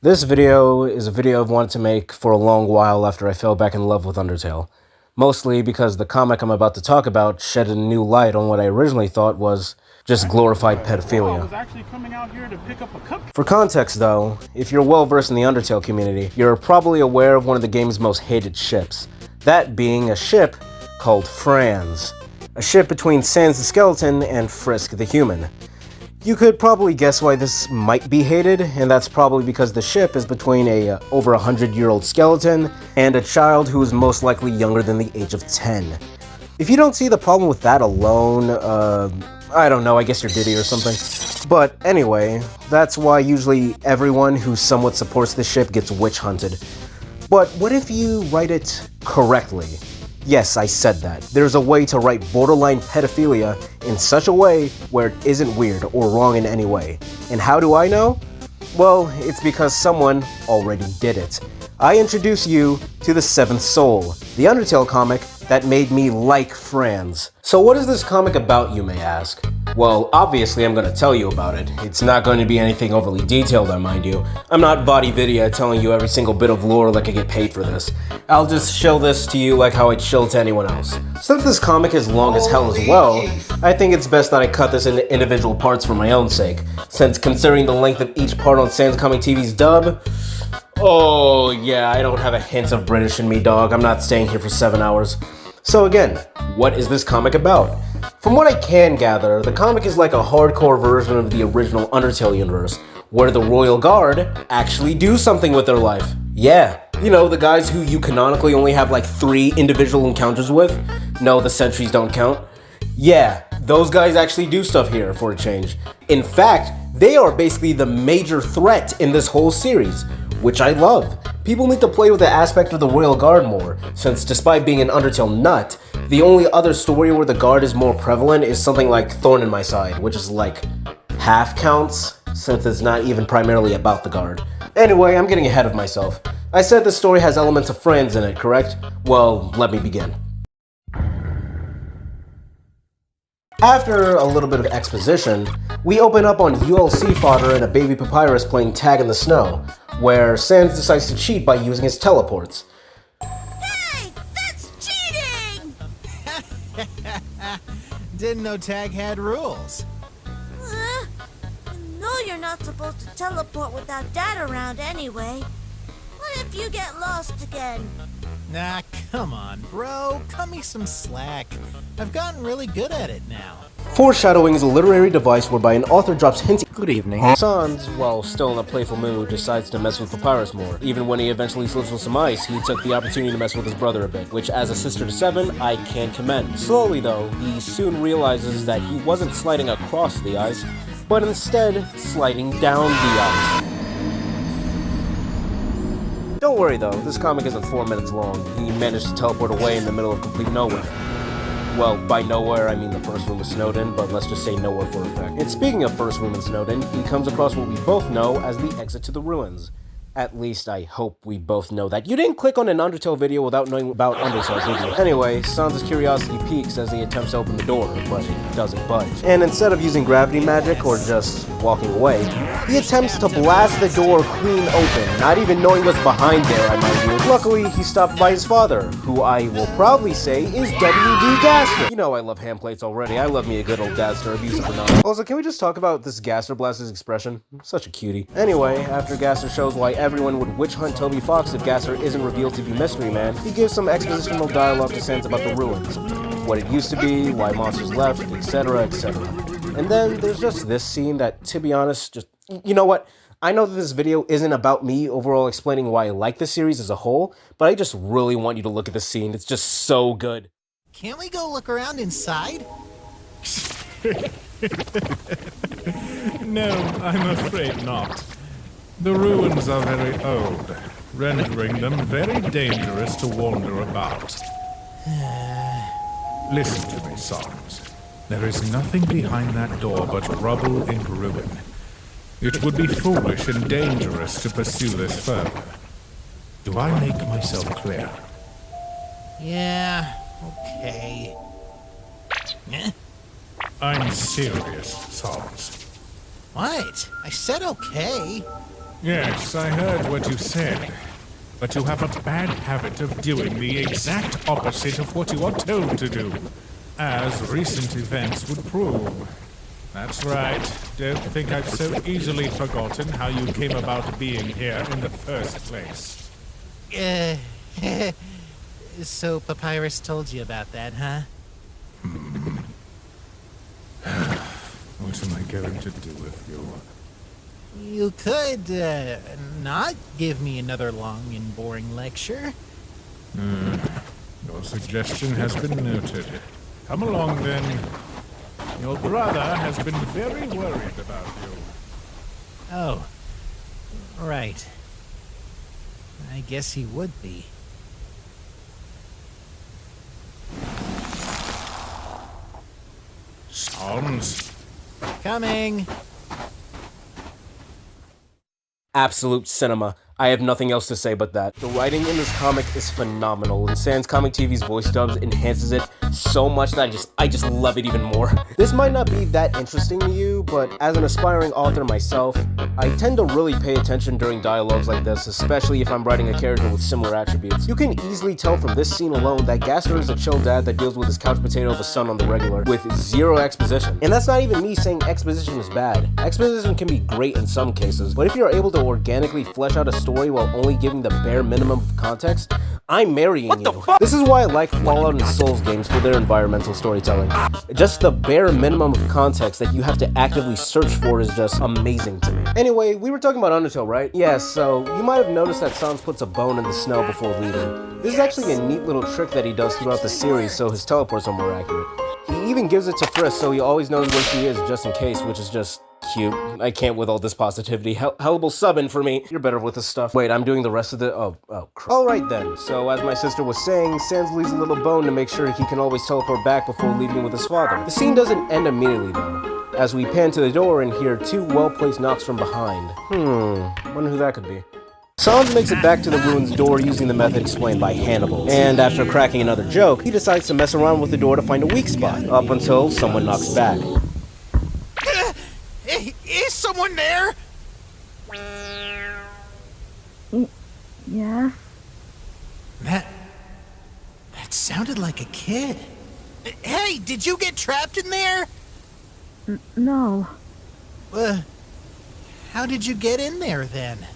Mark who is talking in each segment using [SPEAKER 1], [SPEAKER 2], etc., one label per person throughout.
[SPEAKER 1] This video is a video I've wanted to make for a long while after I fell back in love with Undertale. Mostly because the comic I'm about to talk about shed a new light on what I originally thought was just glorified pedophilia. For context though, if you're well versed in the Undertale community, you're probably aware of one of the game's most hated ships. That being a ship called Frans. A ship between Sans the Skeleton and Frisk the Human. You could probably guess why this might be hated, and that's probably because the ship is between a over 100-year-old skeleton and a child who is most likely younger than the age of 10. If you don't see the problem with that alone, I don't know, I guess you're diddy or something. But anyway, that's why usually everyone who somewhat supports the ship gets witch hunted. But what if you write it correctly? Yes, I said that. There's a way to write borderline pedophilia in such a way where it isn't weird or wrong in any way. And how do I know? Well, it's because someone already did it. I introduce you to the Seventh Soul, the Undertale comic that made me like Frans. So what is this comic about, you may ask? Well, obviously I'm going to tell you about it. It's not going to be anything overly detailed, I mind you. I'm not Vadi Vidya telling you every single bit of lore like I get paid for this. I'll just show this to you like how I'd show to anyone else. Since this comic is long as hell as well, I think it's best that I cut this into individual parts for my own sake. Since considering the length of each part on Sans Comic TV's dub, oh yeah, I don't have a hint of British in me, dog. I'm not staying here for 7 hours. So again, what is this comic about? From what I can gather, the comic is like a hardcore version of the original Undertale universe, where the Royal Guard actually do something with their life. Yeah, you know, the guys who you canonically only have like 3 individual encounters with? No, the sentries don't count. Yeah, those guys actually do stuff here for a change. In fact, they are basically the major threat in this whole series, which I love. People need to play with the aspect of the Royal Guard more, since despite being an Undertale nut, the only other story where the Guard is more prevalent is something like Thorn in My Side, which is like half counts, since it's not even primarily about the Guard. Anyway, I'm getting ahead of myself. I said this story has elements of Frans in it, correct? Well, let me begin. After a little bit of exposition, we open up on ULC fodder and a baby papyrus playing tag in the snow, where Sans decides to cheat by using his teleports.
[SPEAKER 2] Hey! That's cheating!
[SPEAKER 3] Didn't know tag had rules.
[SPEAKER 2] You know you're not supposed to teleport without Dad around anyway. What if you get lost again?
[SPEAKER 3] Nah, come on, bro. Cut me some slack. I've gotten really good at it now.
[SPEAKER 1] Foreshadowing is a literary device whereby an author drops hints. Good evening. Sans, while still in a playful mood, decides to mess with Papyrus more. Even when he eventually slips with some ice, he took the opportunity to mess with his brother a bit, which as a sister to 7, I can commend. Slowly though, he soon realizes that he wasn't sliding across the ice, but instead sliding down the ice. Don't worry though, this comic isn't 4 minutes long. He managed to teleport away in the middle of complete nowhere. Well, by nowhere, I mean the first room is snowed in, but let's just say nowhere for effect. And speaking of first room and snowed in, he comes across what we both know as the exit to the ruins. At least I hope we both know that. You didn't click on an Undertale video without knowing about Undertale, did you? Anyway, Sans' curiosity peaks as he attempts to open the door, but it doesn't budge. And instead of using gravity magic or just walking away, he attempts to blast the door clean open, not even knowing what's behind there, I mind you. Luckily, he's stopped by his father, who I will proudly say is W.D. Gaster. You know I love hand plates already. I love me a good old Gaster, abusive or not. Also, can we just talk about this Gaster Blaster's expression? Such a cutie. Anyway, after Gaster shows why everyone would witch hunt Toby Fox if Gaster isn't revealed to be Mystery Man, he gives some expositional dialogue to Sans about the ruins. What it used to be, why monsters left, etc, etc. And then there's just this scene that, to be honest, just... You know what? I know that this video isn't about me overall explaining why I like the series as a whole, but I just really want you to look at this scene. It's just so good.
[SPEAKER 3] Can't we go look around inside?
[SPEAKER 4] No, I'm afraid not. The ruins are very old, rendering them very dangerous to wander about. Listen to me, Sans. There is nothing behind that door but rubble and ruin. It would be foolish and dangerous to pursue this further. Do I make myself clear?
[SPEAKER 3] Yeah, okay.
[SPEAKER 4] I'm serious, Sans.
[SPEAKER 3] What? I said okay.
[SPEAKER 4] Yes, I heard what you said. But you have a bad habit of doing the exact opposite of what you are told to do, as recent events would prove. That's right. Don't think I've so easily forgotten how you came about being here in the first place.
[SPEAKER 3] So Papyrus told you about that, huh?
[SPEAKER 4] What am I going to do with you?
[SPEAKER 3] You could, not give me another long and boring lecture.
[SPEAKER 4] Your suggestion has been noted. Come along, then. Your brother has been very worried about you.
[SPEAKER 3] Oh, right. I guess he would be.
[SPEAKER 4] Sans?
[SPEAKER 3] Coming!
[SPEAKER 1] Absolute cinema. I have nothing else to say but that. The writing in this comic is phenomenal, and Sans Comic TV's voice dubs enhances it so much that I just love it even more. This might not be that interesting to you, but as an aspiring author myself, I tend to really pay attention during dialogues like this, especially if I'm writing a character with similar attributes. You can easily tell from this scene alone that Gaspar is a chill dad that deals with his couch potato of a son on the regular, with zero exposition. And that's not even me saying exposition is bad. Exposition can be great in some cases, but if you're able to organically flesh out a story while only giving the bare minimum of context, I'm marrying you. This is why I like Fallout and Souls games for their environmental storytelling. Just the bare minimum of context that you have to actively search for is just amazing to me. Anyway, we were talking about Undertale, right? Yeah, so you might have noticed that Sans puts a bone in the snow before leaving. This is actually a neat little trick that he does throughout the series so his teleports are more accurate. He even gives it to Frisk so he always knows where she is just in case, which is just cute. I can't with all this positivity. Hellable subbing for me. You're better with this stuff. Wait, I'm doing the rest of the... Alright then. So as my sister was saying, Sans leaves a little bone to make sure he can always teleport back before leaving with his father. The scene doesn't end immediately though, as we pan to the door and hear two well-placed knocks from behind. Wonder who that could be. Sans makes it back to the ruins door using the method explained by Hannibal, and after cracking another joke, he decides to mess around with the door to find a weak spot, up until someone knocks back.
[SPEAKER 3] Is someone there?
[SPEAKER 5] Yeah.
[SPEAKER 3] That sounded like a kid. Hey, did you get trapped in there?
[SPEAKER 5] No.
[SPEAKER 3] How did you get in there then?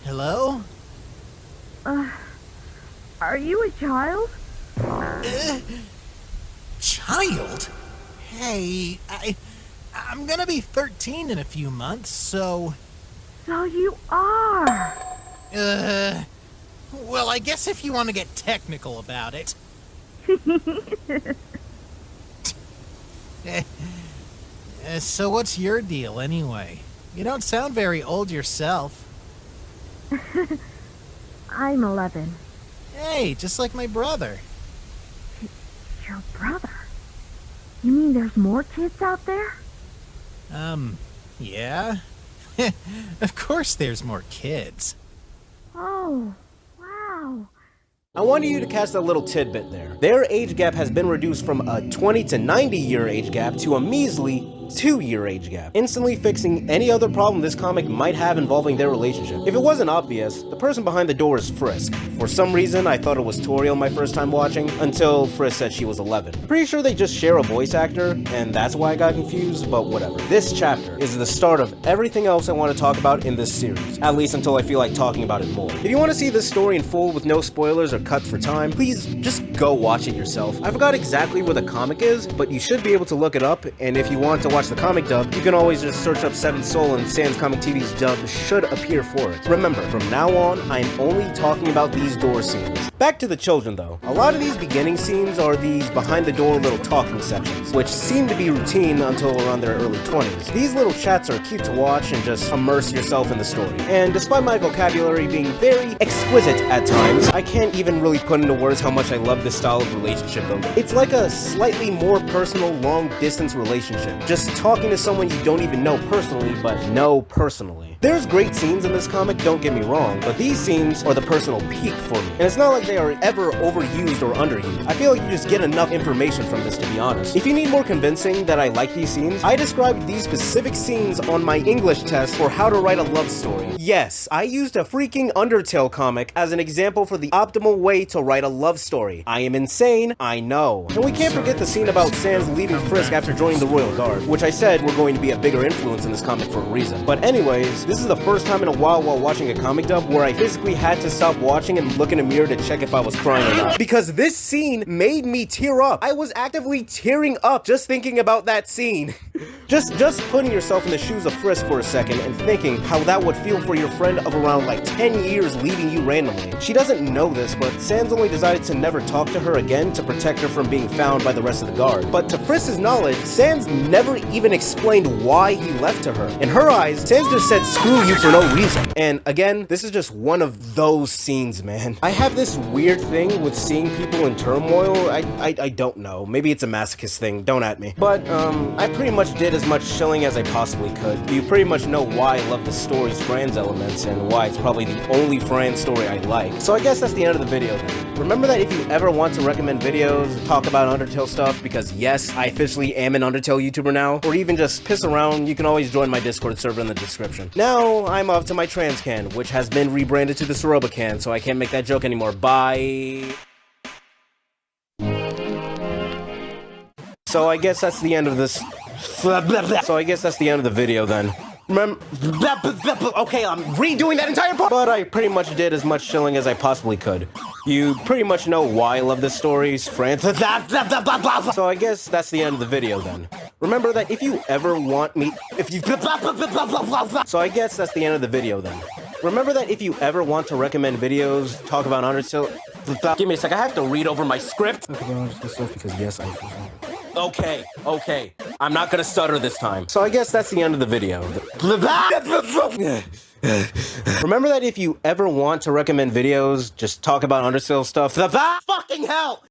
[SPEAKER 3] Hello?
[SPEAKER 5] Are you a child?
[SPEAKER 3] Child? Hey, I'm gonna be 13 in a few months, so...
[SPEAKER 5] So you are.
[SPEAKER 3] Well, I guess if you want to get technical about it. So what's your deal, anyway? You don't sound very old yourself.
[SPEAKER 5] I'm 11.
[SPEAKER 3] Hey, just like my brother.
[SPEAKER 5] Your brother? You mean there's more kids out there?
[SPEAKER 3] Yeah? Of course there's more kids.
[SPEAKER 5] Oh, wow.
[SPEAKER 1] I wanted you to catch that little tidbit there. Their age gap has been reduced from a 20 to 90 year age gap to a measly 2-year age gap, instantly fixing any other problem this comic might have involving their relationship. If it wasn't obvious, the person behind the door is Frisk. For some reason, I thought it was Toriel my first time watching, until Frisk said she was 11. Pretty sure they just share a voice actor, and that's why I got confused, but whatever. This chapter is the start of everything else I want to talk about in this series, at least until I feel like talking about it more. If you want to see this story in full with no spoilers or cuts for time, please just go watch it yourself. I forgot exactly where the comic is, but you should be able to look it up, and if you want to watch the comic dub, you can always just search up Seventh Soul and Sans Comic TV's dub should appear for it. Remember, from now on, I am only talking about these door scenes. Back to the children though. A lot of these beginning scenes are these behind the door little talking sections, which seem to be routine until around their early 20s. These little chats are cute to watch and just immerse yourself in the story. And despite my vocabulary being very exquisite at times, I can't even really put into words how much I love this style of relationship building. It's like a slightly more personal long-distance relationship, just just talking to someone you don't even know personally, but know personally. There's great scenes in this comic, don't get me wrong, but these scenes are the personal peak for me. And it's not like they are ever overused or underused. I feel like you just get enough information from this, to be honest. If you need more convincing that I like these scenes, I described these specific scenes on my English test for how to write a love story. Yes, I used a freaking Undertale comic as an example for the optimal way to write a love story. I am insane, I know. And we can't forget the scene about Sans leaving Frisk after joining the Royal Guard, which I said were going to be a bigger influence in this comic for a reason. But anyways, this is the first time in a while watching a comic dub where I physically had to stop watching and look in a mirror to check if I was crying or not. Because this scene made me tear up. I was actively tearing up just thinking about that scene. Just putting yourself in the shoes of Frisk for a second and thinking how that would feel for your friend of around like 10 years leaving you randomly. She doesn't know this, but Sans only decided to never talk to her again to protect her from being found by the rest of the guard. But to Frisk's knowledge, Sans never even explained why he left to her. In her eyes, Sans just said screw you for no reason. And again, this is just one of those scenes, man. I have this weird thing with seeing people in turmoil. I don't know. Maybe it's a masochist thing, don't at me. But I pretty much did as much chilling as I possibly could. You pretty much know why I love the story's Franz elements and why it's probably the only Franz story I like. So I guess that's the end of the video then. Remember that if you ever want to recommend videos, talk about Undertale stuff, because yes, I officially am an Undertale YouTuber now, or even just piss around, you can always join my Discord server in the description. Now, I'm off to my trans can, which has been rebranded to the Soroba can, so I can't make that joke anymore. Bye! So I guess that's the end of this. So I guess that's the end of the video then. Okay, I'm redoing that entire part! But I pretty much did as much chilling as I possibly could. You pretty much know why I love this story's Franz. So I guess that's the end of the video then. Remember that if you ever want me- So I guess that's the end of the video then. Remember that if you ever want to recommend videos, talk about Undertale- Give me a sec, I have to read over my script. Because yes, Okay, I'm not gonna stutter this time. So I guess that's the end of the video. Remember that if you ever want to recommend videos, just talk about Undertale stuff. Fucking hell!